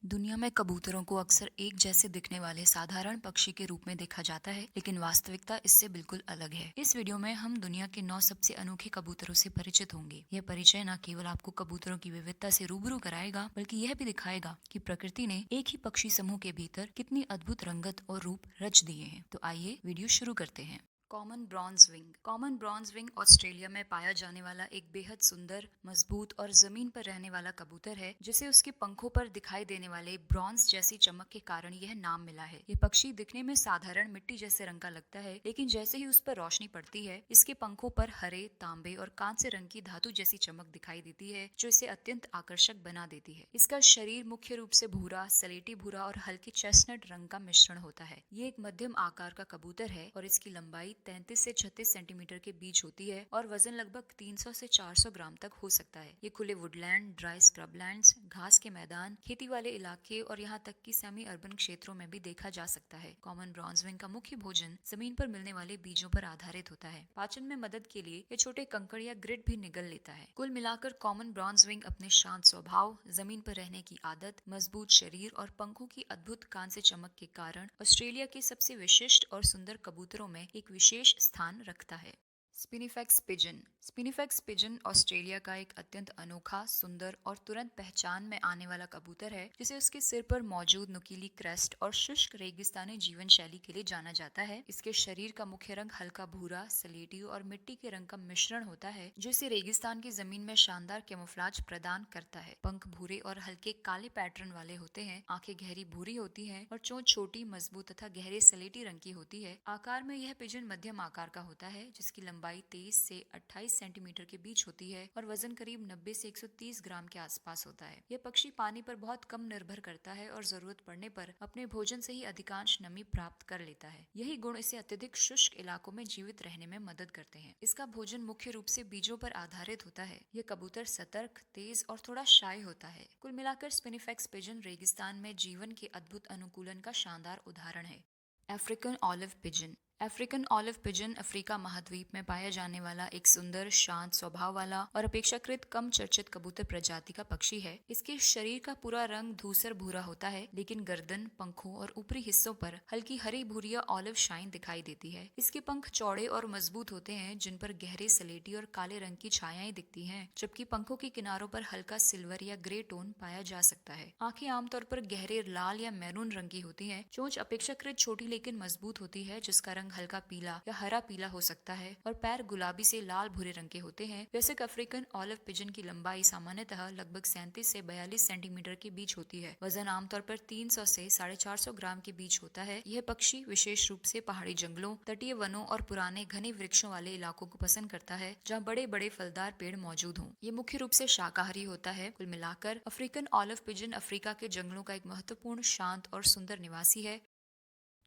दुनिया में कबूतरों को अक्सर एक जैसे दिखने वाले साधारण पक्षी के रूप में देखा जाता है, लेकिन वास्तविकता इससे बिल्कुल अलग है। इस वीडियो में हम दुनिया के 9 सबसे अनोखे कबूतरों से परिचित होंगे। यह परिचय न केवल आपको कबूतरों की विविधता से रूबरू कराएगा, बल्कि यह भी दिखाएगा कि प्रकृति ने एक ही पक्षी समूह के भीतर कितनी अद्भुत रंगत और रूप रच दिए हैं। तो आइए वीडियो शुरू करते हैं। Common bronze wing. Common bronze wing Australia में पाया जाने वाला एक बेहद सुंदर, मजबूत और जमीन पर रहने वाला कबूतर है, जिसे उसके पंखों पर दिखाई देने वाले ब्रॉन्ज जैसी चमक के कारण यह नाम मिला है। ये पक्षी दिखने में साधारण मिट्टी जैसे रंग का लगता है, लेकिन जैसे ही उस पर रोशनी पड़ती है, इसके पंखों पर हरे, तांबे और कांस्य रंग की धातु जैसी चमक दिखाई देती है, जो इसे अत्यंत आकर्षक बना देती है। इसका शरीर मुख्य रूप से भूरा, सलेटी भूरा और हल्के चेस्टनट रंग का मिश्रण होता है। ये एक मध्यम आकार का कबूतर है और इसकी लंबाई 33 से 36 सेंटीमीटर के बीच होती है और वजन लगभग 300 से 400 ग्राम तक हो सकता है। ये खुले वुडलैंड, ड्राई स्क्रबलैंड्स, घास के मैदान, खेती वाले इलाके और यहाँ तक कि सेमी अर्बन क्षेत्रों में भी देखा जा सकता है। कॉमन ब्रॉन्ज विंग का मुख्य भोजन जमीन पर मिलने वाले बीजों पर आधारित होता है। पाचन में मदद के लिए ये छोटे कंकड़ या ग्रिड भी निगल लेता है। कुल मिलाकर कॉमन ब्रॉन्ज विंग अपने शांत स्वभाव, जमीन पर रहने की आदत, मजबूत शरीर और पंखों की अद्भुत कांस्य चमक के कारण ऑस्ट्रेलिया के सबसे विशिष्ट और सुंदर कबूतरों में एक विशेष स्थान रखता है। स्पिनिफेक्स पिजन। स्पिनिफेक्स पिजन ऑस्ट्रेलिया का एक अत्यंत अनोखा, सुंदर और तुरंत पहचान में आने वाला कबूतर है, जिसे उसके सिर पर मौजूद नुकीली क्रेस्ट और शुष्क रेगिस्तानी जीवन शैली के लिए जाना जाता है। इसके शरीर का मुख्य रंग हल्का भूरा, सलेटी और मिट्टी के रंग का मिश्रण होता है, जो इसे रेगिस्तान की जमीन में शानदार कैमोफ्लेज प्रदान करता है। पंख भूरे और हल्के काले पैटर्न वाले होते हैं, आंखें गहरी भूरी होती हैं और चोंच छोटी, मजबूत तथा गहरे सलेटी रंग की होती है। आकार में यह पिजन मध्यम आकार का होता है, जिसकी लंबाई 23 से 28 सेंटीमीटर के बीच होती है और वजन करीब 90 से 130 ग्राम के आसपास होता है। यह पक्षी पानी पर बहुत कम निर्भर करता है और जरूरत पड़ने पर अपने भोजन से ही अधिकांश नमी प्राप्त कर लेता है। यही गुण इसे अत्यधिक शुष्क इलाकों में जीवित रहने में मदद करते हैं। इसका भोजन मुख्य रूप से बीजों पर आधारित होता है। यह कबूतर सतर्क, तेज और थोड़ा शाय होता है। कुल मिलाकर स्पिनिफेक्स पिजन रेगिस्तान में जीवन के अद्भुत अनुकूलन का शानदार उदाहरण है। African olive pigeon. African olive pigeon Africa महाद्वीप में पाया जाने वाला एक सुंदर, शांत स्वभाव वाला और अपेक्षाकृत कम चर्चित कबूतर प्रजाति का पक्षी है। इसके शरीर का पूरा रंग धूसर भूरा होता है, लेकिन गर्दन, पंखों और ऊपरी हिस्सों पर हल्की हरी भूरी या ऑलिव शाइन दिखाई देती है। इसके पंख चौड़े और मजबूत होते हैं, जिन पर गहरे सलेटी और काले रंग की छायाएं दिखती हैं, जबकि पंखों के किनारों पर हल्का सिल्वर या ग्रे टोन पाया जा सकता है। आंखें आमतौर पर गहरे लाल या मैरून रंग की होती हैं। चोंच अपेक्षाकृत छोटी लेकिन मजबूत होती है, जिसका रंग हल्का पीला या हरा पीला हो सकता है और पैर गुलाबी से लाल भूरे रंग के होते हैं। वैसे अफ्रीकन ऑलिव पिजन की लंबाई सामान्यतः लगभग 37 से 42 सेंटीमीटर के बीच होती है। वजन आमतौर पर 300 से 450 ग्राम के बीच होता है। यह पक्षी विशेष रूप से पहाड़ी जंगलों, तटीय वनों और पुराने घने वृक्षों वाले इलाकों को पसंद करता है, जहाँ बड़े बड़े फलदार पेड़ मौजूद हों। ये मुख्य रूप से शाकाहारी होता है। कुल मिलाकर अफ्रीकन ऑलिव पिजन अफ्रीका के जंगलों का एक महत्वपूर्ण, शांत और सुंदर निवासी है।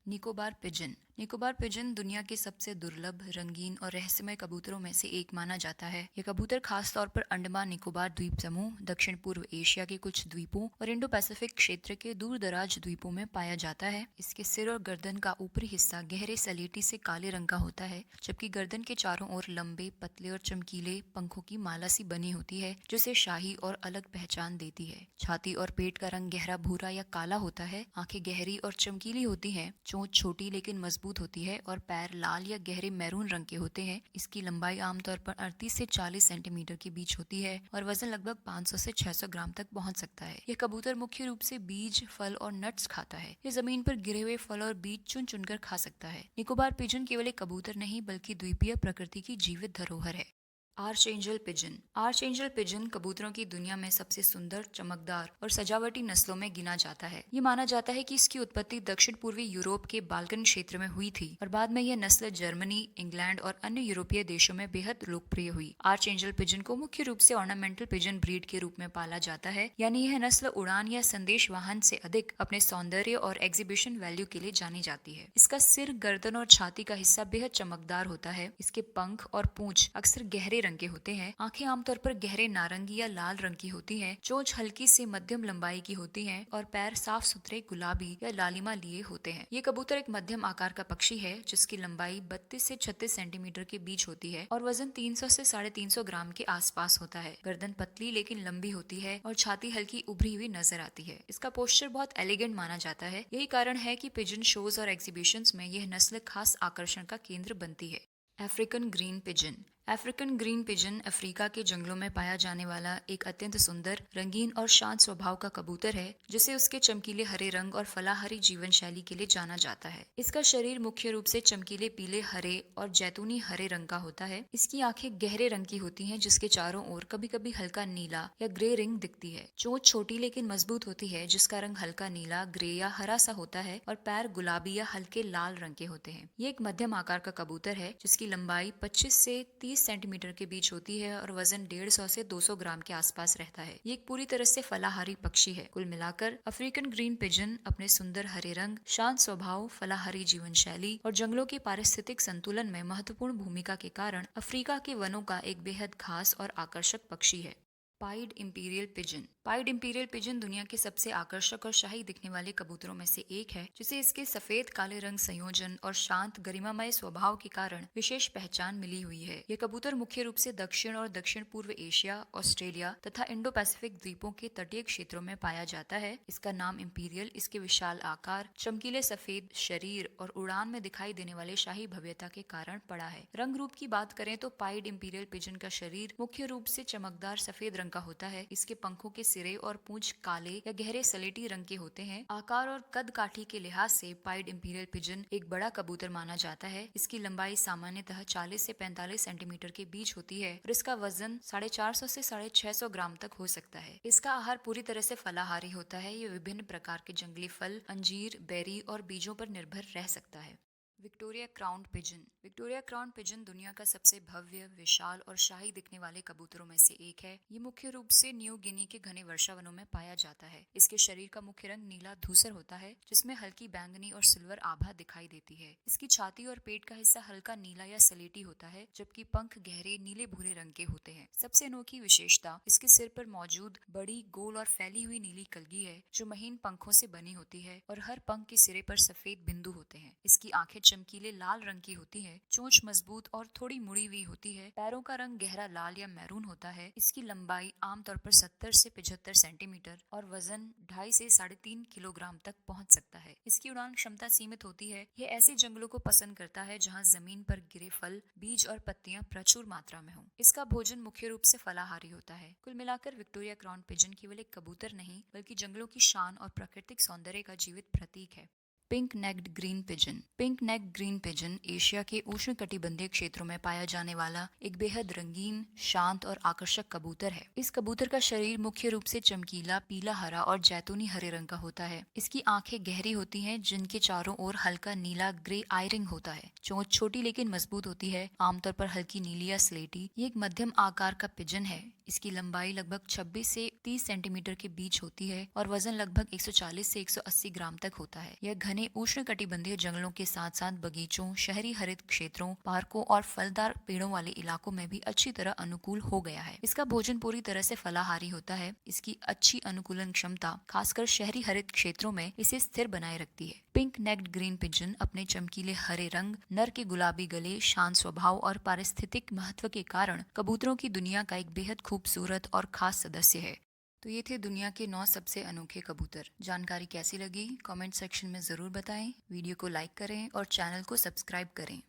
निकोबार पिजन। निकोबार पिजन दुनिया के सबसे दुर्लभ, रंगीन और रहस्यमय कबूतरों में से एक माना जाता है। यह कबूतर खास तौर पर अंडमान निकोबार द्वीप समूह, दक्षिण पूर्व एशिया के कुछ द्वीपों और इंडो पैसिफिक क्षेत्र के दूर दराज द्वीपों में पाया जाता है। इसके सिर और गर्दन का ऊपरी हिस्सा गहरे सलेटी से काले रंग का होता है, जबकि गर्दन के चारों ओर लंबे, पतले और चमकीले पंखों की माला सी बनी होती है, जो इसे शाही और अलग पहचान देती है। छाती और पेट का रंग गहरा भूरा या काला होता है। आंखें गहरी और चमकीली होती हैं। चोंच छोटी लेकिन मजबूत होती है और पैर लाल या गहरे मैरून रंग के होते हैं। इसकी लंबाई आमतौर पर 38 से 40 सेंटीमीटर के बीच होती है और वजन लगभग 500 से 600 ग्राम तक पहुंच सकता है। यह कबूतर मुख्य रूप से बीज, फल और नट्स खाता है। यह जमीन पर गिरे हुए फल और बीज चुन चुनकर खा सकता है। निकोबार पिजन केवल एक कबूतर नहीं, बल्कि द्वीपीय प्रकृति की जीवित धरोहर है। Arch angel pigeon. Arch angel pigeon कबूतरों की दुनिया में सबसे सुंदर, चमकदार और सजावटी नस्लों में गिना जाता है। ये माना जाता है कि इसकी उत्पत्ति दक्षिण पूर्वी यूरोप के बाल्कन क्षेत्र में हुई थी और बाद में यह नस्ल जर्मनी, इंग्लैंड और अन्य यूरोपीय देशों में बेहद लोकप्रिय हुई। आर्च एंजल पिजन को मुख्य रूप से ऑर्नामेंटल पिजन ब्रीड के रूप में पाला जाता है, यानी यह नस्ल उड़ान या संदेश वाहन से अधिक अपने सौंदर्य और एग्जीबिशन वैल्यू के लिए जानी जाती है। इसका सिर, गर्दन और छाती का हिस्सा बेहद चमकदार होता है। इसके पंख और पूंछ अक्सर गहरे रंग के होते हैं। आंखें आमतौर पर गहरे नारंगी या लाल रंग की होती हैं। चोंच हल्की से मध्यम लंबाई की होती है और पैर साफ सुथरे गुलाबी या लालिमा लिए होते हैं। ये कबूतर एक मध्यम आकार का पक्षी है जिसकी लंबाई 32 से 36 सेंटीमीटर के बीच होती है और वजन 300 से 350 ग्राम के आसपास होता है। गर्दन पतली लेकिन लंबी होती है और छाती हल्की उभरी हुई नजर आती है। इसका पोस्चर बहुत एलिगेंट माना जाता है। यही कारण है कि पिजन शोज और एग्जीबिशंस में यह नस्ल खास आकर्षण का केंद्र बनती है। African green pigeon. African green pigeon Africa के जंगलों में पाया जाने वाला एक अत्यंत सुंदर, रंगीन और शांत स्वभाव का कबूतर है जिसे उसके चमकीले हरे रंग और फलाहारी जीवन शैली के लिए जाना जाता है। इसका शरीर मुख्य रूप से चमकीले पीले, हरे और जैतूनी हरे रंग का होता है। इसकी आंखें गहरे रंग की होती हैं जिसके चारों ओर कभी कभी हल्का नीला या ग्रे रिंग दिखती है। चोंच छोटी लेकिन मजबूत होती है जिसका रंग हल्का नीला, ग्रे या हरा सा होता है और पैर गुलाबी या हल्के लाल रंग के होते हैं। ये एक मध्यम आकार का कबूतर है जिसकी लंबाई 25 से 30 सेंटीमीटर के बीच होती है और वजन 150 से 200 ग्राम के आसपास रहता है। ये एक पूरी तरह से फलाहारी पक्षी है। कुल मिलाकर अफ्रीकन ग्रीन पिजन अपने सुंदर हरे रंग, शांत स्वभाव, फलाहारी जीवन शैली और जंगलों के पारिस्थितिक संतुलन में महत्वपूर्ण भूमिका के कारण अफ्रीका के वनों का एक बेहद खास और आकर्षक पक्षी है। Pied imperial pigeon. Pied imperial pigeon दुनिया के सबसे आकर्षक और शाही दिखने वाले कबूतरों में से एक है जिसे इसके सफेद काले रंग संयोजन और शांत गरिमामय स्वभाव के कारण विशेष पहचान मिली हुई है। यह कबूतर मुख्य रूप से दक्षिण और दक्षिण पूर्व एशिया, ऑस्ट्रेलिया तथा इंडो पैसिफिक द्वीपों के तटीय क्षेत्रों में पाया जाता है। इसका नाम इंपीरियल इसके विशाल आकार, चमकीले सफेद शरीर और उड़ान में दिखाई देने वाले शाही भव्यता के कारण पड़ा है। रंग रूप की बात करें तो पाइड इंपीरियल पिजन का शरीर मुख्य रूप से चमकदार सफेद रंग का होता है। इसके पंखों के सिरे और पूंछ काले या गहरे सलेटी रंग के होते हैं। आकार और कद काठी के लिहाज से पाइड इंपीरियल पिजन एक बड़ा कबूतर माना जाता है। इसकी लंबाई सामान्यतः 40 से 45 सेंटीमीटर के बीच होती है और इसका वजन 450 से 650 ग्राम तक हो सकता है। इसका आहार पूरी तरह से फलाहारी होता है। ये विभिन्न प्रकार के जंगली फल, अंजीर, बेरी और बीजों पर निर्भर रह सकता है। Victoria crown pigeon. Victoria crown pigeon दुनिया का सबसे भव्य, विशाल और शाही दिखने वाले कबूतरों में से एक है। ये मुख्य रूप से न्यू गिनी के घने वर्षावनों में पाया जाता है। इसके शरीर का मुख्य रंग नीला धूसर होता है जिसमें हल्की बैंगनी और सिल्वर आभा दिखाई देती है। इसकी छाती और पेट का हिस्सा हल्का नीला या सलेटी होता है जबकि पंख गहरे नीले भूरे रंग के होते हैं। सबसे अनोखी विशेषता इसके सिर पर मौजूद बड़ी, गोल और फैली हुई नीली कलगी है जो महीन पंखों से बनी होती है और हर पंख के सिरे पर सफेद बिंदु होते हैं। इसकी आंखें चमकीले लाल रंग की होती है। चोंच मजबूत और थोड़ी मुड़ी हुई होती है। पैरों का रंग गहरा लाल या मैरून होता है। इसकी लंबाई आमतौर पर 70 से 75 सेंटीमीटर और वजन 2.5 से 3.5 किलोग्राम तक पहुंच सकता है। इसकी उड़ान क्षमता सीमित होती है। यह ऐसे जंगलों को पसंद करता है जहां जमीन पर गिरे फल, बीज और पत्तियां प्रचुर मात्रा में हों। इसका भोजन मुख्य रूप से फलाहारी होता है। कुल मिलाकर विक्टोरिया क्राउन पिजन केवल एक कबूतर नहीं बल्कि जंगलों की शान और प्राकृतिक सौंदर्य का जीवित प्रतीक है। Pink necked green pigeon. Pink necked green pigeon Asia के उष्णकटिबंधीय क्षेत्रों में पाया जाने वाला एक बेहद रंगीन, शांत और आकर्षक कबूतर है। इस कबूतर का शरीर मुख्य रूप से चमकीला पीला हरा और जैतूनी हरे रंग का होता है। इसकी आंखें गहरी होती हैं जिनके चारों ओर हल्का नीला ग्रे आई रिंग होता है। चोंच छोटी लेकिन मजबूत होती है, आमतौर पर हल्की नीली या स्लेटी। ये एक मध्यम आकार का पिजन है। इसकी लंबाई लगभग 26 से 30 सेंटीमीटर के बीच होती है और वजन लगभग 140 से 180 ग्राम तक होता है। यह घने उष्णकटिबंधीय जंगलों के साथ साथ बगीचों, शहरी हरित क्षेत्रों, पार्कों और फलदार पेड़ों वाले इलाकों में भी अच्छी तरह अनुकूल हो गया है। इसका भोजन पूरी तरह से फलाहारी होता है। इसकी अच्छी अनुकूलन क्षमता खासकर शहरी हरित क्षेत्रों में इसे स्थिर बनाए रखती है। पिंक नेक्ड ग्रीन पिजन अपने चमकीले हरे रंग, नर के गुलाबी गले, शांत स्वभाव और पारिस्थितिक महत्व के कारण कबूतरों की दुनिया का एक बेहद खूबसूरत और खास सदस्य है। तो ये थे दुनिया के 9 सबसे अनोखे कबूतर। जानकारी कैसी लगी कमेंट सेक्शन में जरूर बताएं। वीडियो को लाइक करें और चैनल को सब्सक्राइब करें।